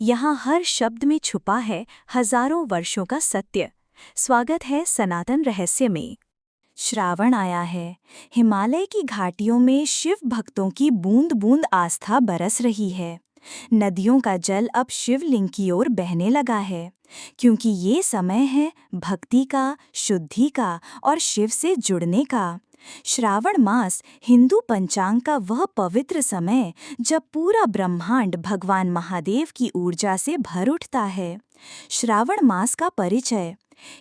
यहाँ हर शब्द में छुपा है हजारों वर्षों का सत्य। स्वागत है सनातन रहस्य में। श्रावण आया है। हिमालय की घाटियों में शिव भक्तों की बूंद बूंद आस्था बरस रही है। नदियों का जल अब शिवलिंग की ओर बहने लगा है, क्योंकि ये समय है भक्ति का, शुद्धि का और शिव से जुड़ने का। श्रावण मास हिंदू पंचांग का वह पवित्र समय जब पूरा ब्रह्मांड भगवान महादेव की ऊर्जा से भर उठता है। श्रावण मास का परिचय।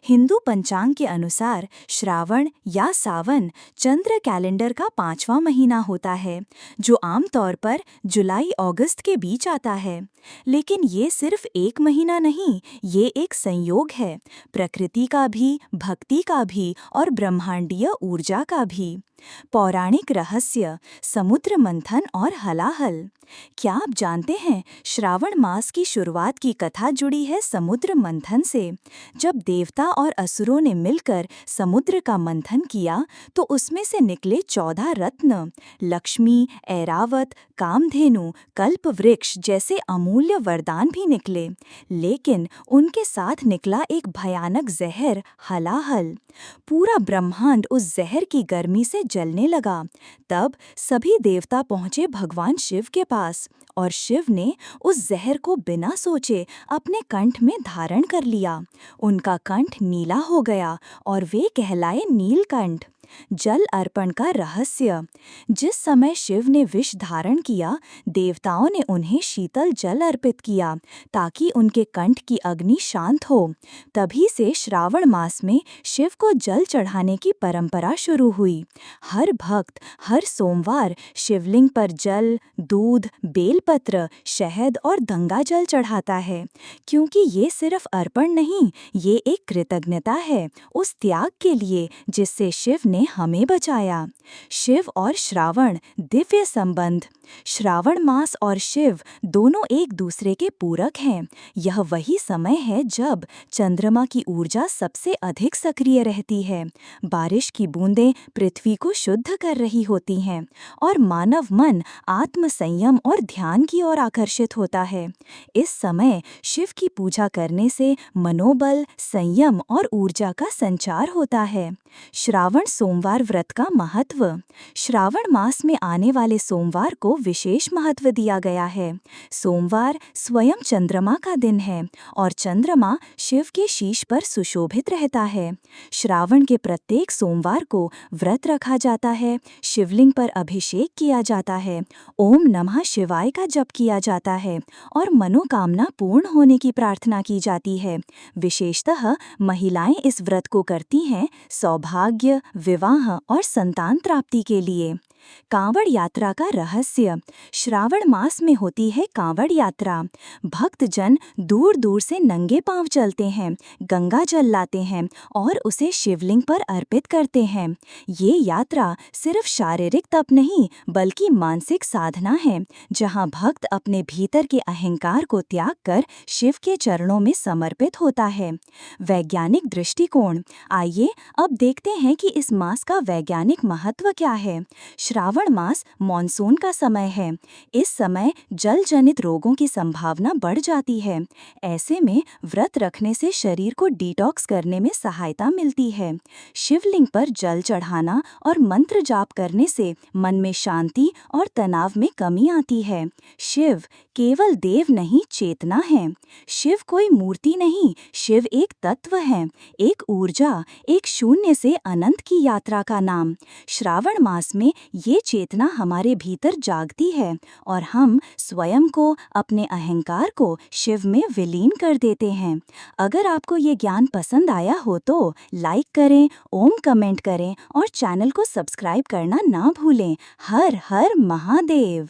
हिंदू पंचांग के अनुसार श्रावण या सावन चंद्र कैलेंडर का 5वां महीना होता है, जो आमतौर पर जुलाई अगस्त के बीच आता है। लेकिन ये सिर्फ एक महीना नहीं, ये एक संयोग है, प्रकृति का भी, भक्ति का भी और ब्रह्मांडीय ऊर्जा का भी। पौराणिक रहस्य, समुद्र मंथन और हलाहल। क्या आप जानते हैं, श्रावण मास की शुरुआत की कथा जुड़ी है समुद्र मंथन से। जब देवता और असुरों ने मिलकर समुद्र का मंथन किया तो उसमें से निकले 14 रत्न, लक्ष्मी, ऐरावत, कामधेनु, कल्प वृक्ष जैसे अमूल्य वरदान भी निकले। लेकिन उनके साथ निकला एक भयानक जहर, हलाहल। पूरा ब्रह्मांड उस जहर की गर्मी से जलने लगा। तब सभी देवता पहुंचे भगवान शिव के पास और शिव ने उस जहर को बिना सोचे अपने कंठ में धारण कर लिया। उनका कंठ नीला हो गया और वे कहलाए नीलकंठ। जल अर्पण का रहस्य। जिस समय शिव ने विष धारण किया, देवताओं ने उन्हें शीतल जल अर्पित किया ताकि उनके कंठ की अग्नि शांत हो। तभी से श्रावण मास में शिव को जल चढ़ाने की परंपरा शुरू हुई। हर भक्त हर सोमवार शिवलिंग पर जल, दूध, बेलपत्र, शहद और गंगा जल चढ़ाता है, क्योंकि ये सिर्फ अर्पण नहीं, ये एक कृतज्ञता है उस त्याग के लिए जिससे शिव ने हमें बचाया। शिव और श्रावण दिव्य संबंध। श्रावण मास और शिव दोनों एक दूसरे के पूरक हैं। यह वही समय है जब चंद्रमा की ऊर्जा सबसे अधिक सक्रिय रहती है, बारिश की बूंदें पृथ्वी को शुद्ध कर रही होती हैं और मानव मन आत्म संयम और ध्यान की ओर आकर्षित होता है। इस समय शिव की पूजा करने से मनोबल, संयम और ऊर्जा का संचार होता है। श्रावण सोमवार व्रत का महत्व। श्रावण मास में आने वाले सोमवार को विशेष महत्व दिया गया है। सोमवार स्वयं चंद्रमा का दिन है और चंद्रमा शिव के शीश पर सुशोभित रहता है। श्रावण के प्रत्येक सोमवार को व्रत रखा जाता है, शिवलिंग पर अभिषेक किया जाता है, ओम नमः शिवाय का जप किया जाता है और मनोकामना पूर्ण होने की प्रार्थना की जाती है। विशेषतः महिलाएं इस व्रत को करती हैं सौभाग्य, विवाह और संतान प्राप्ति के लिए। कांवड़ यात्रा का रहस्य। श्रावण मास में होती है कांवड़ यात्रा। भक्तजन दूर दूर से नंगे पांव चलते हैं, गंगा जल लाते हैं और उसे शिवलिंग पर अर्पित करते हैं। ये यात्रा सिर्फ शारीरिक तप नहीं बल्कि मानसिक साधना है, जहां भक्त अपने भीतर के अहंकार को त्याग कर शिव के चरणों में समर्पित होता है। वैज्ञानिक दृष्टिकोण। आइए अब देखते हैं कि इस मास का वैज्ञानिक महत्व क्या है। श्रावण मास मॉनसून का समय है। इस समय जल जनित रोगों की संभावना बढ़ जाती है। ऐसे में व्रत रखने से शरीर को डिटॉक्स करने में सहायता मिलती है। शिवलिंग पर जल चढ़ाना और मंत्र जाप करने से मन में शांति और तनाव में कमी आती है। शिव केवल देव नहीं, चेतना है। शिव कोई मूर्ति नहीं, शिव एक तत्व है, एक ऊर्जा, एक शून्य से अनंत की यात्रा का नाम। श्रावण मास में ये चेतना हमारे भीतर जागती है और हम स्वयं को, अपने अहंकार को शिव में विलीन कर देते हैं। अगर आपको ये ज्ञान पसंद आया हो तो लाइक करें, ओम कमेंट करें और चैनल को सब्सक्राइब करना ना भूलें। हर हर महादेव।